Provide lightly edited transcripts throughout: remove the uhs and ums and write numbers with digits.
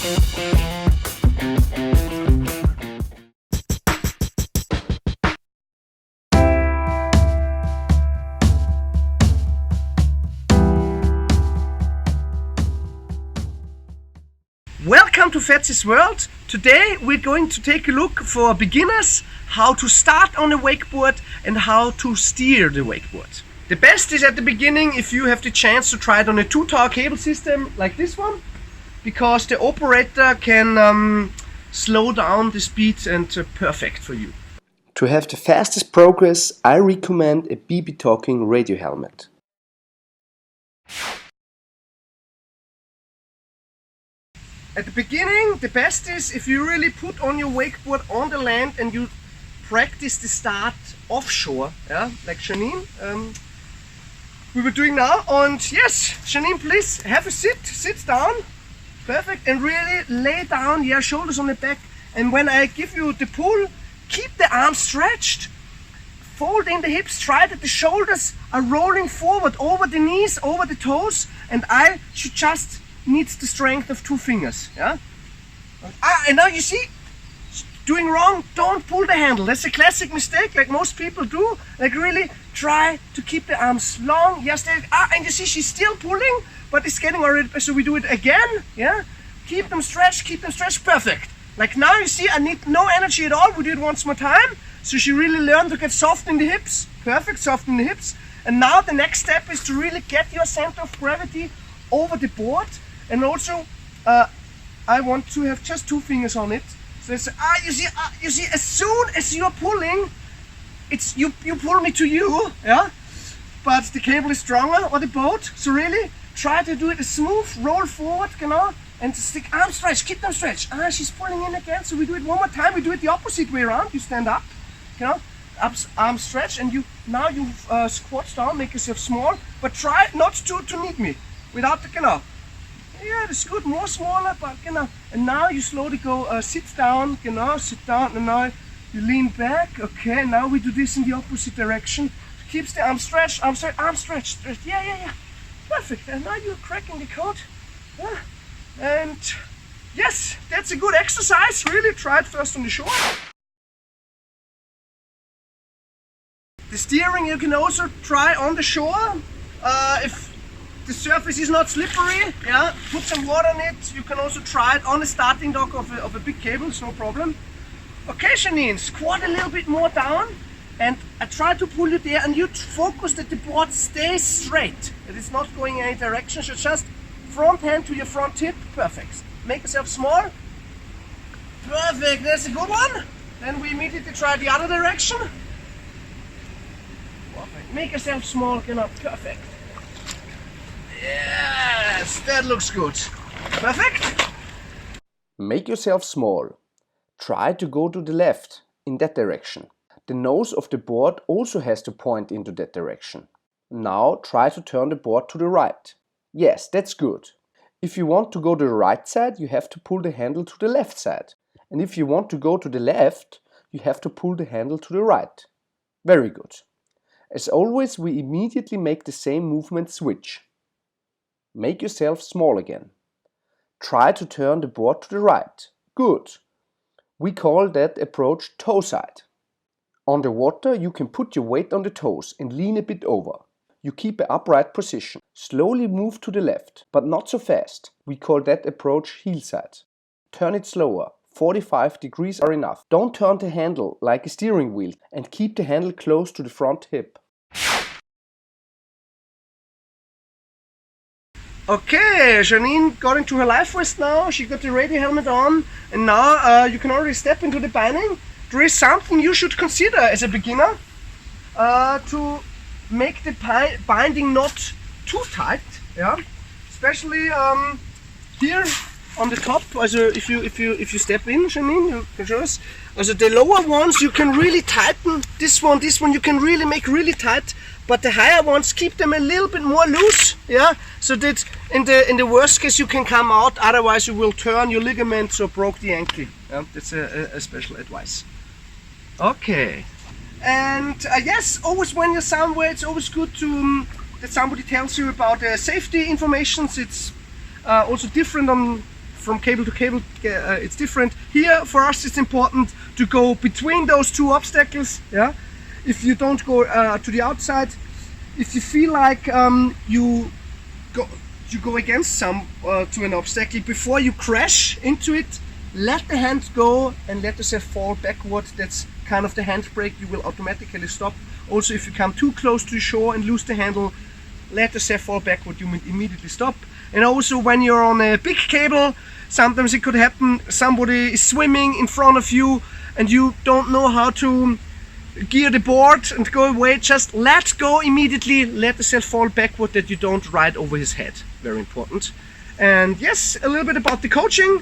Welcome to Fetzy's world. Today we're going to take a look for beginners how to start on a wakeboard and how to steer the wakeboard. The best is at the beginning if you have the chance to try it on a 2-tower cable system like this one, because the operator can slow down the speed and perfect for you. To have the fastest progress, I recommend a BB Talking radio helmet. At the beginning, the best is if you really put on your wakeboard on the land and you practice the start offshore, yeah, like Janine we were doing now. And yes, Janine, please have a sit down, perfect, and really lay down, yeah, shoulders on the back. And when I give you the pull, keep the arms stretched, fold in the hips, try that the shoulders are rolling forward over the knees, over the toes, and I should just needs the strength of 2 fingers, yeah. And now you see, doing wrong, don't pull the handle. That's a classic mistake, like most people do. Like really try to keep the arms long. Yes, and you see she's still pulling, but it's getting already. So we do it again, yeah. Keep them stretched, perfect. Like now you see, I need no energy at all. We do it once more time. So she really learned to get soft in the hips, perfect, soft in the hips. And now the next step is to really get your center of gravity over the board. And also, I want to have just 2 fingers on it. So it's, you see, as soon as you're pulling, it's you pull me to you, yeah. But the cable is stronger, or the boat. So really, try to do it smooth, roll forward, you know, and stick arms stretched, keep them stretched. She's pulling in again. So we do it one more time. We do it the opposite way around. You stand up, you know, arms stretched, and you squat down, make yourself small, but try not to need me without the, you know. Yeah, that's good, more smaller, but you know. And now you slowly go, sit down, you know, sit down, and now you lean back. Okay, now we do this in the opposite direction. Keeps the arms stretched, arms stretched. Yeah. Perfect. And now you're cracking the code. Yeah. And yes, that's a good exercise. Really, try it first on the shore. The steering you can also try on the shore. If the surface is not slippery, yeah, put some water on it. You can also try it on a starting dock of a big cable, it's no problem. Okay, Janine, squat a little bit more down, and I try to pull you there, and you focus that the board stays straight, that it's not going in any direction. So just front hand to your front hip, perfect. Make yourself small, perfect, that's a good one. Then we immediately try the other direction. Perfect. Make yourself small, you know, perfect. Yes, that looks good. Perfect. Make yourself small. Try to go to the left, in that direction. The nose of the board also has to point into that direction. Now try to turn the board to the right. Yes, that's good. If you want to go to the right side, you have to pull the handle to the left side. And if you want to go to the left, you have to pull the handle to the right. Very good. As always, we immediately make the same movement switch. Make yourself small again. Try to turn the board to the right. Good. We call that approach toe side. On the water, you can put your weight on the toes and lean a bit over. You keep an upright position. Slowly move to the left, but not so fast. We call that approach heel side. Turn it slower. 45 degrees are enough. Don't turn the handle like a steering wheel and keep the handle close to the front hip. Okay, Janine got into her life vest now, she got the radio helmet on, and now you can already step into the binding. There is something you should consider as a beginner, to make the binding not too tight, yeah. Especially here on the top. Also, if you step in, Janine, you can show us. Also, the lower ones you can really tighten. This one you can really make really tight. But the higher ones, keep them a little bit more loose, yeah, so that in the worst case you can come out. Otherwise, you will turn your ligaments or broke the ankle. Yeah, that's a special advice. Okay, and yes, always when you're somewhere, it's always good to that somebody tells you about the safety information. It's also different from cable to cable, it's different. Here for us it's important to go between those two obstacles. Yeah, if you don't go to the outside, if you feel like you go against to an obstacle, before you crash into it, let the hand go and let yourself fall backward. That's kind of the handbrake. You will automatically stop. Also, if you come too close to the shore and lose the handle, let yourself fall backward, you immediately stop. And also when you're on a big cable, sometimes it could happen somebody is swimming in front of you and you don't know how to gear the board and go away. Just let go immediately, let yourself fall backward, that you don't ride over his head. Very important. And yes, a little bit about the coaching.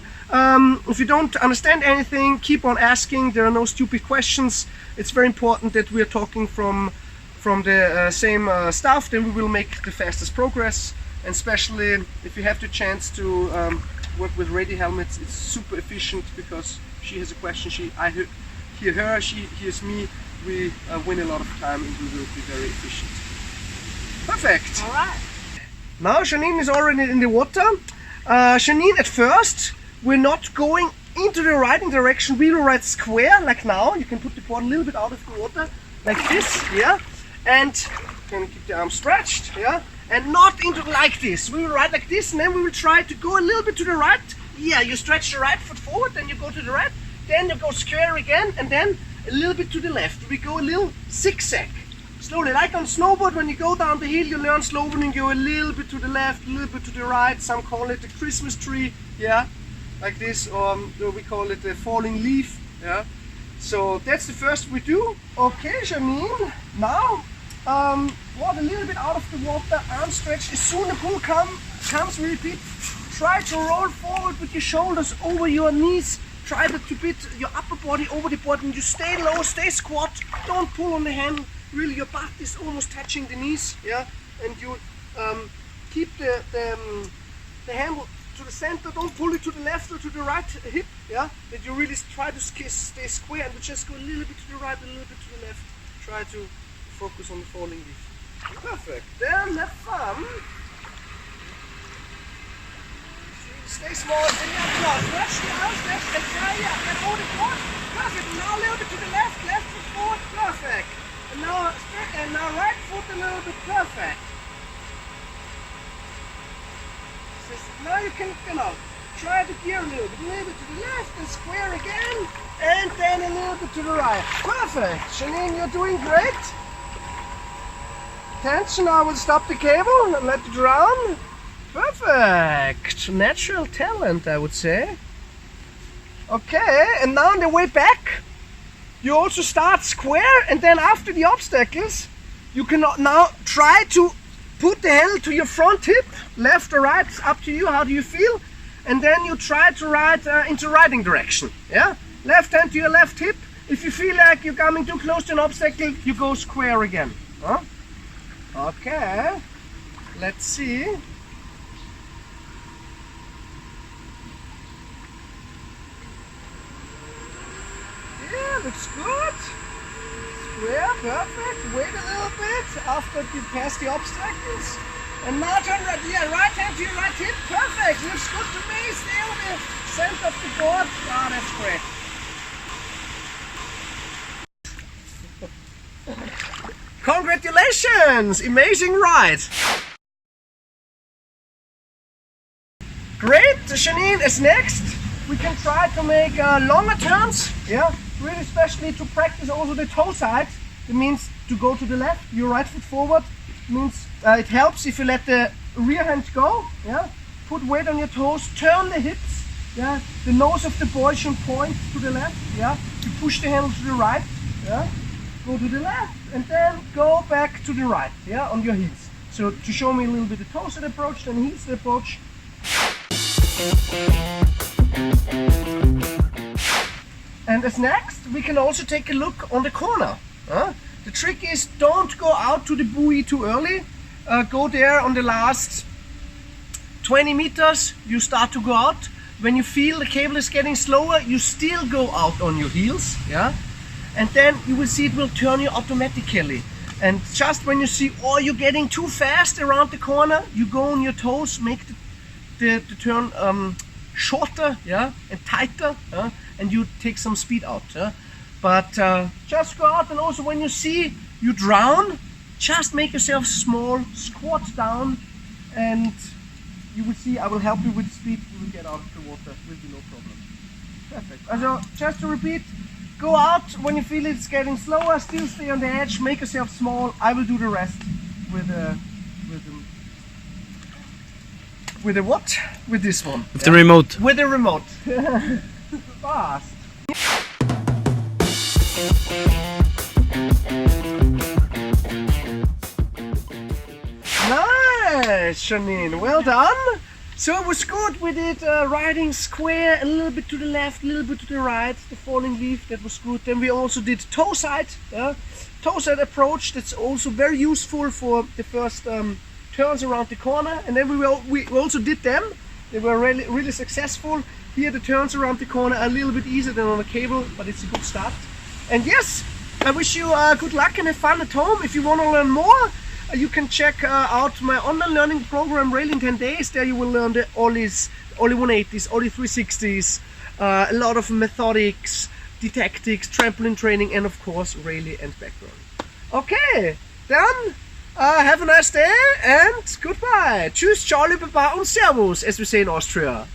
If you don't understand anything, keep on asking. There are no stupid questions. It's very important that we are talking from the same stuff, then we will make the fastest progress. And especially if you have the chance to work with radio helmets, it's super efficient, because she has a question, I hear her, she hears me. We win a lot of time and we will be very efficient. Perfect. All right. Now Janine is already in the water. Janine, at first we're not going into the riding direction. We will ride square like now. You can put the board a little bit out of the water like this, yeah, and you can keep the arm stretched, yeah, and not into like this. We will ride like this, and then we will try to go a little bit to the right. Yeah, you stretch the right foot forward, then you go to the right, then you go square again, and then a little bit to the left. We go a little zigzag. Slowly, like on snowboard, when you go down the hill, you learn slowly and go a little bit to the left, a little bit to the right. Some call it the Christmas tree, yeah, like this, or we call it the falling leaf, yeah. So that's the first we do. Okay, Janine, now walk a little bit out of the water, arm stretch. As soon as the pull comes, repeat. Try to roll forward with your shoulders over your knees. Try to put your upper body over the board, and you stay low, stay squat. Don't pull on the handle. Really, your butt is almost touching the knees, yeah. And you keep the handle to the center. Don't pull it to the left or to the right hip, yeah. That you really try to stay square, and just go a little bit to the right, a little bit to the left. Try to focus on the falling leaf. Perfect. Then have fun. Stay small. Stretch the arms, stretch the yeah. Then hold the board. Perfect. Now a little bit to the left foot forward. Perfect. And now right foot a little bit. Perfect. Now you can try to gear a little bit to the left and square again, and then a little bit to the right. Perfect. Janine, you're doing great. Attention, I will stop the cable and let it run. Perfect. Natural talent, I would say. Okay, and now on the way back, you also start square, and then after the obstacles, you can now try to put the handle to your front hip, left or right, it's up to you, how do you feel? And then you try to ride into riding direction, yeah? Left hand to your left hip. If you feel like you're coming too close to an obstacle, you go square again. Huh? Okay, let's see. Yeah, looks good. Square, perfect. Wait a little bit after you pass the obstacles. And now turn right, yeah, right hand to your right hip. Perfect, looks good to me. Stay on the center of the board. Ah, that's great. Congratulations! Amazing ride! Great, Janine is next. We can try to make longer turns, yeah, really especially to practice also the toe side. It means to go to the left, your right foot forward. It means it helps if you let the rear hand go, yeah. Put weight on your toes, turn the hips, yeah. The nose of the boy should point to the left, yeah. You push the handle to the right, yeah. Go to the left and then go back to the right, yeah, on your heels. So to show me a little bit the toe side approach, then heel side approach. And as next, we can also take a look on the corner. The trick is, don't go out to the buoy too early. Go there on the last 20 meters, you start to go out. When you feel the cable is getting slower, you still go out on your heels, yeah? And then you will see it will turn you automatically. And just when you see, oh, you're getting too fast around the corner, you go on your toes, make the turn shorter, yeah, and tighter, and you take some speed out. But just go out, and also when you see you drown, just make yourself small, squat down, and you will see I will help you with speed. You will get out of the water, will be no problem. Perfect. Also, just to repeat, go out when you feel it's getting slower, still stay on the edge, make yourself small. I will do the rest with the what? With this one. With the remote. With the remote. Fast. Nice, Janine. Well done. So it was good. We did riding square, a little bit to the left, a little bit to the right, the falling leaf, that was good. Then we also did toe side. Toe side approach, that's also very useful for the first turns around the corner. And then we also did them. They were really successful. Here the turns around the corner are a little bit easier than on a cable, but it's a good start. And yes, I wish you good luck and have fun at home. If you want to learn more, you can check out my online learning program, Rail in 10 Days. There you will learn the ollies, ollie 180s, ollie 360s, a lot of methodics, didactics, trampoline training, and of course railing and background. Okay, then have a nice day and goodbye. Tschüss, Charlie, Baba und Servus, as we say in Austria.